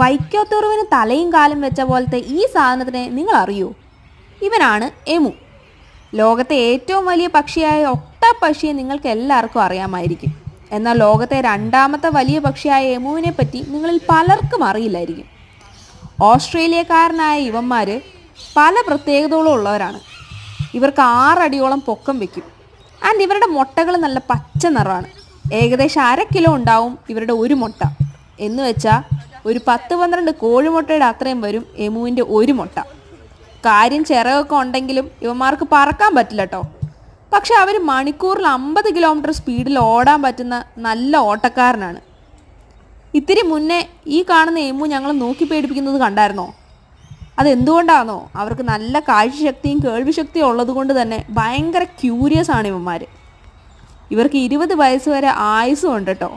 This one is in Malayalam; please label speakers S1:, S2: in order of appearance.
S1: വൈക്കോത്തുറുവിന് തലയും കാലും വെച്ച പോലത്തെ ഈ സാധനത്തിനെ നിങ്ങൾ അറിയോ? ഇവനാണ് എമു. ലോകത്തെ ഏറ്റവും വലിയ പക്ഷിയായ ഒക്ടോപക്ഷിയെ നിങ്ങൾക്ക് എല്ലാവർക്കും അറിയാമായിരിക്കും. എന്നാൽ ലോകത്തെ രണ്ടാമത്തെ വലിയ പക്ഷിയായ എമുവിനെ പറ്റി നിങ്ങളിൽ പലർക്കും അറിയില്ലായിരിക്കും. ഓസ്ട്രേലിയക്കാരനായ ഇവന്മാർ പല പ്രത്യേകതകളും ഉള്ളവരാണ്. ഇവർക്ക് 6 അടിയോളം പൊക്കം വയ്ക്കും. ആൻഡ് ഇവരുടെ മുട്ടകൾ നല്ല പച്ച നിറമാണ്. ഏകദേശം 1/2 കിലോ ഉണ്ടാവും ഇവരുടെ ഒരു മുട്ട. എന്ന് വെച്ചാൽ ഒരു 10-12 കോഴിമുട്ടയുടെ അത്രയും വരും എമുവിൻ്റെ ഒരു മുട്ട. കാര്യം ചിറകൊക്കെ ഉണ്ടെങ്കിലും ഇവന്മാർക്ക് പറക്കാൻ പറ്റില്ല കേട്ടോ. പക്ഷെ അവർ മണിക്കൂറിൽ 50 കിലോമീറ്റർ സ്പീഡിൽ ഓടാൻ പറ്റുന്ന നല്ല ഓട്ടക്കാരനാണ്. ഇത്തിരി മുന്നേ ഈ കാണുന്ന എമു ഞങ്ങൾ നോക്കി പേടിപ്പിക്കുന്നത് കണ്ടായിരുന്നോ? അതെന്തുകൊണ്ടാണെന്നോ? അവർക്ക് നല്ല കാഴ്ചശക്തിയും കേൾവിശക്തിയും ഉള്ളത് കൊണ്ട് തന്നെ ഭയങ്കര ക്യൂരിയസ് ആണ് ഇവന്മാർ. ഇവർക്ക് 20 വയസ്സ് വരെ ആയുസ്സും ഉണ്ട് കേട്ടോ.